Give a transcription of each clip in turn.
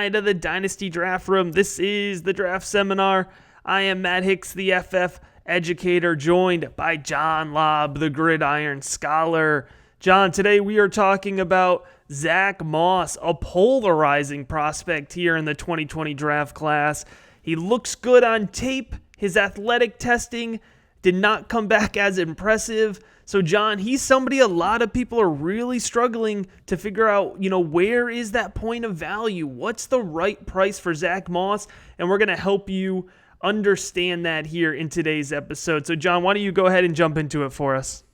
inside of the Dynasty Draft Room. This is the Draft Seminar. I am Matt Hicks, the FF educator, joined by John Lobb, the Gridiron Scholar. John, today we are talking about Zack Moss, a polarizing prospect here in the 2020 draft class. He looks good on tape. His athletic testing did not come back as impressive. So, John, he's somebody a lot of people are really struggling to figure out, where is that point of value? What's the right price for Zack Moss? And we're going to help you understand that here in today's episode. So, John, why don't you go ahead and jump into it for us?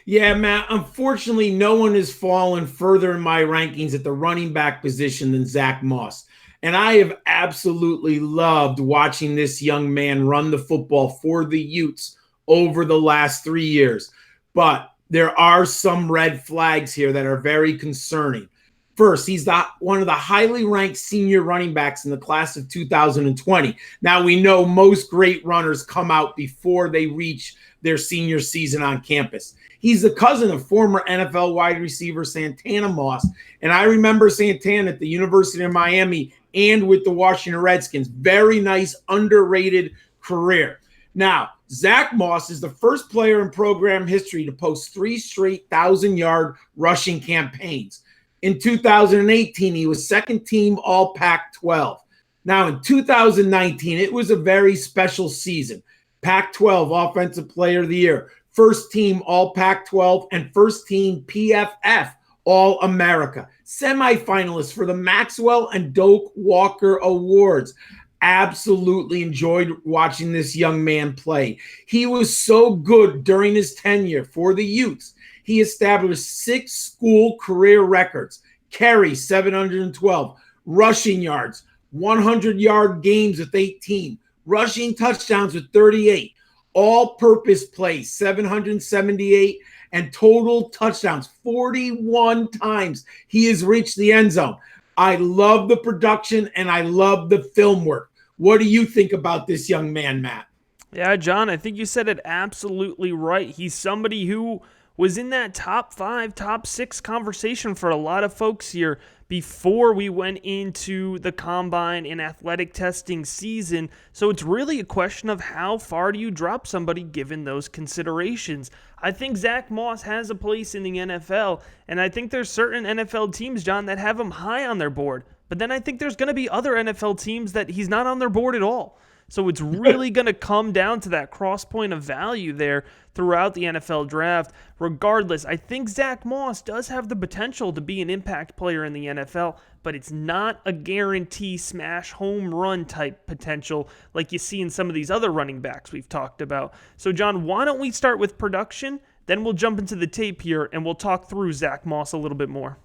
Yeah, Matt, unfortunately, no one has fallen further in my rankings at the running back position than Zack Moss. And I have absolutely loved watching this young man run the football for the Utes over the last 3 years. But there are some red flags here that are very concerning. First, he's one of the highly ranked senior running backs in the class of 2020. Now, we know most great runners come out before they reach their senior season on campus. He's the cousin of former NFL wide receiver Santana Moss. And I remember Santana at the University of Miami and with the Washington Redskins. Very nice, underrated career. Now, Zack Moss is the first player in program history to post 3 straight 1,000-yard rushing campaigns. In 2018, he was second team All Pac-12. Now, in 2019, it was a very special season. Pac-12 Offensive Player of the Year, first team All Pac-12, and first team PFF All-America. Semifinalists for the Maxwell and Doak Walker Awards. Absolutely enjoyed watching this young man play. He was so good during his tenure for the Utes. He established 6 school career records: carries 712, rushing yards, 100-yard games with 18, rushing touchdowns with 38, all-purpose plays 778, and total touchdowns 41 times he has reached the end zone. I love the production and I love the film work. What do you think about this young man, Matt? Yeah, John, I think you said it absolutely right. He's somebody who was in that top 5, top 6 conversation for a lot of folks here before we went into the combine and athletic testing season. So it's really a question of how far do you drop somebody given those considerations. I think Zack Moss has a place in the NFL, and I think there's certain NFL teams, John, that have him high on their board. But then I think there's going to be other NFL teams that he's not on their board at all. So it's really going to come down to that cross point of value there throughout the NFL draft. Regardless, I think Zack Moss does have the potential to be an impact player in the NFL, but it's not a guarantee smash home run type potential like you see in some of these other running backs we've talked about. So, John, why don't we start with production? Then we'll jump into the tape here and we'll talk through Zack Moss a little bit more.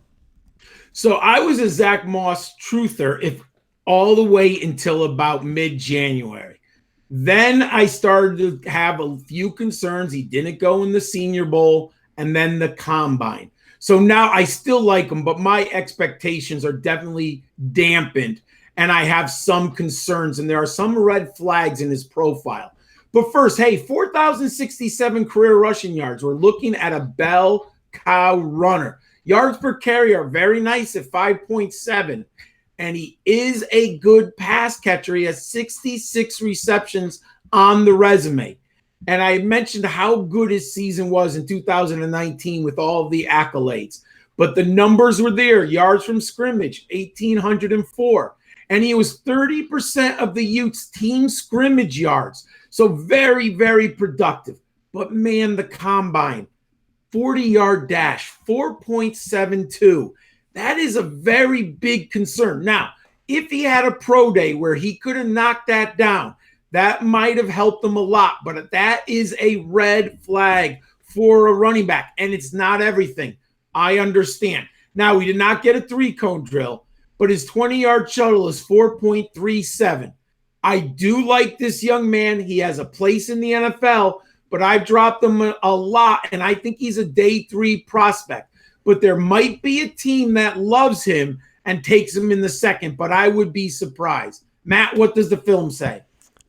So I was a Zack Moss truther all the way until about mid-January. Then I started to have a few concerns. He didn't go in the Senior Bowl and then the Combine. So now I still like him, but my expectations are definitely dampened, and I have some concerns, and there are some red flags in his profile. But first, 4,067 career rushing yards. We're looking at a bell cow runner. Yards per carry are very nice at 5.7. And he is a good pass catcher. He has 66 receptions on the resume. And I mentioned how good his season was in 2019 with all of the accolades. But the numbers were there. Yards from scrimmage, 1,804. And he was 30% of the Utes' team scrimmage yards. So very, very productive. But man, the combine, 40-yard dash, 4.72. That is a very big concern. Now, if he had a pro day where he could have knocked that down, that might have helped him a lot. But that is a red flag for a running back, and it's not everything. I understand. Now, we did not get a 3-cone drill, but his 20-yard shuttle is 4.37. I do like this young man. He has a place in the NFL, but I've dropped him a lot, and I think he's a day 3 prospect. But there might be a team that loves him and takes him in the second, but I would be surprised. Matt, what does the film say?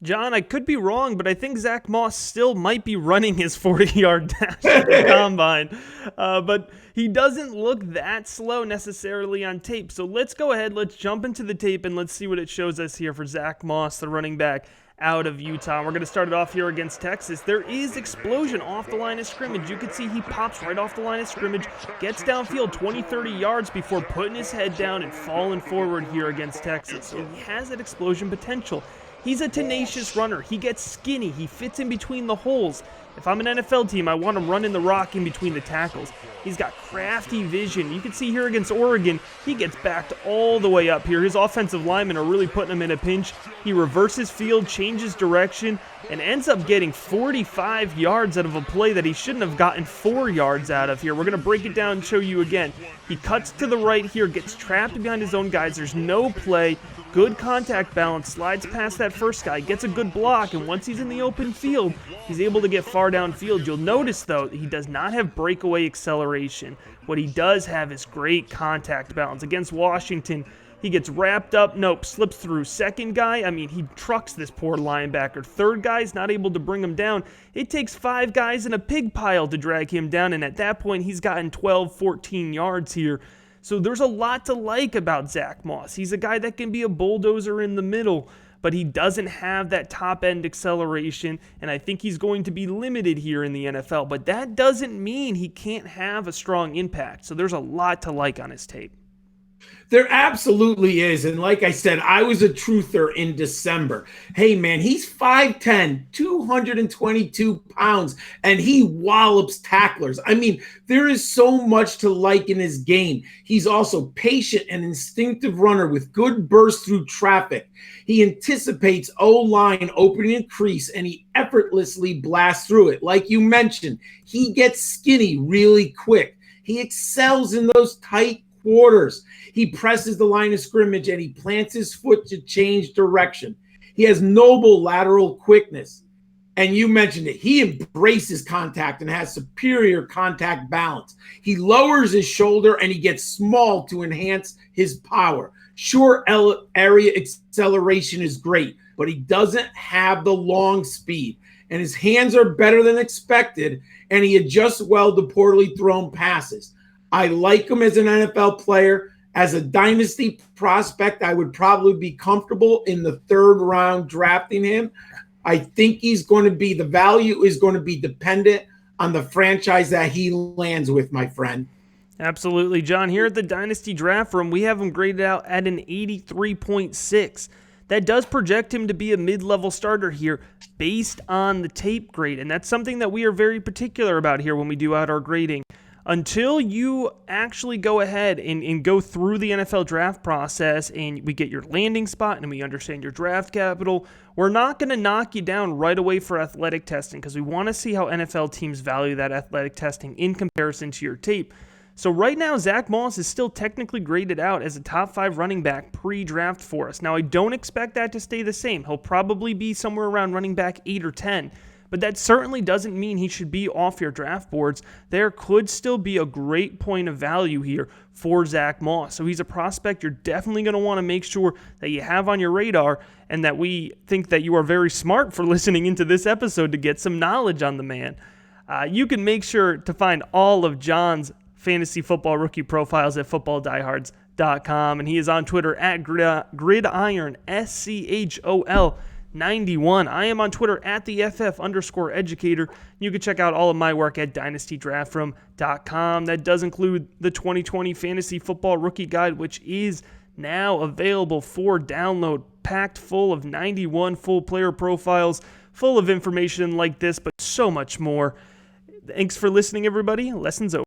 John, I could be wrong, but I think Zack Moss still might be running his 40-yard dash at the combine. But he doesn't look that slow necessarily on tape. So let's go ahead, let's jump into the tape, and let's see what it shows us here for Zack Moss, the running back out of Utah. We're going to start it off here against Texas. There is explosion off the line of scrimmage. You can see he pops right off the line of scrimmage, gets downfield 20, 30 yards before putting his head down and falling forward here against Texas. So he has that explosion potential. He's a tenacious runner. He gets skinny. He fits in between the holes. If I'm an NFL team, I want to run in the rock in between the tackles. He's got crafty vision. You can see here against Oregon, he gets backed all the way up here. His offensive linemen are really putting him in a pinch. He reverses field, changes direction, and ends up getting 45 yards out of a play that he shouldn't have gotten 4 yards out of here. We're going to break it down and show you again. He cuts to the right here, gets trapped behind his own guys. There's no play. Good contact balance, slides past that first guy, gets a good block, and once he's in the open field, he's able to get far downfield. You'll notice, though, he does not have breakaway acceleration. What he does have is great contact balance. Against Washington, he gets wrapped up, slips through. Second guy, he trucks this poor linebacker. Third guy's not able to bring him down. It takes 5 guys in a pig pile to drag him down, and at that point, he's gotten 12, 14 yards here. So there's a lot to like about Zack Moss. He's a guy that can be a bulldozer in the middle, but he doesn't have that top-end acceleration, and I think he's going to be limited here in the NFL. But that doesn't mean he can't have a strong impact. So there's a lot to like on his tape. There absolutely is. And like I said, I was a truther in December. Hey, man, he's 5'10", 222 pounds, and he wallops tacklers. There is so much to like in his game. He's also patient and instinctive runner with good burst through traffic. He anticipates O-line opening a crease, and he effortlessly blasts through it. Like you mentioned, he gets skinny really quick. He excels in those tight quarters. He presses the line of scrimmage and he plants his foot to change direction. He has noble lateral quickness. And you mentioned it. He embraces contact and has superior contact balance. He lowers his shoulder and he gets small to enhance his power. Short area acceleration is great, but he doesn't have the long speed. And his hands are better than expected, and he adjusts well to poorly thrown passes. I like him as an NFL player. As a dynasty prospect, I would probably be comfortable in the 3rd round drafting him. I think the value is going to be dependent on the franchise that he lands with, my friend. Absolutely, John. Here at the Dynasty Draft Room, we have him graded out at an 83.6. That does project him to be a mid-level starter here based on the tape grade, and that's something that we are very particular about here when we do out our grading. Until you actually go ahead and go through the NFL draft process and we get your landing spot and we understand your draft capital, we're not going to knock you down right away for athletic testing because we want to see how NFL teams value that athletic testing in comparison to your tape. So right now, Zack Moss is still technically graded out as a top 5 running back pre-draft for us. Now, I don't expect that to stay the same. He'll probably be somewhere around running back 8 or 10. But that certainly doesn't mean he should be off your draft boards. There could still be a great point of value here for Zack Moss. So he's a prospect you're definitely going to want to make sure that you have on your radar, and that we think that you are very smart for listening into this episode to get some knowledge on the man. You can make sure to find all of John's fantasy football rookie profiles at footballdiehards.com, and he is on Twitter at Gridiron, SCHOL 91. I am on Twitter at the FF_educator. You can check out all of my work at dynastydraftroom.com. That does include the 2020 Fantasy Football Rookie Guide, which is now available for download, packed full of 91 full player profiles, full of information like this, but so much more. Thanks for listening, everybody. Lessons over.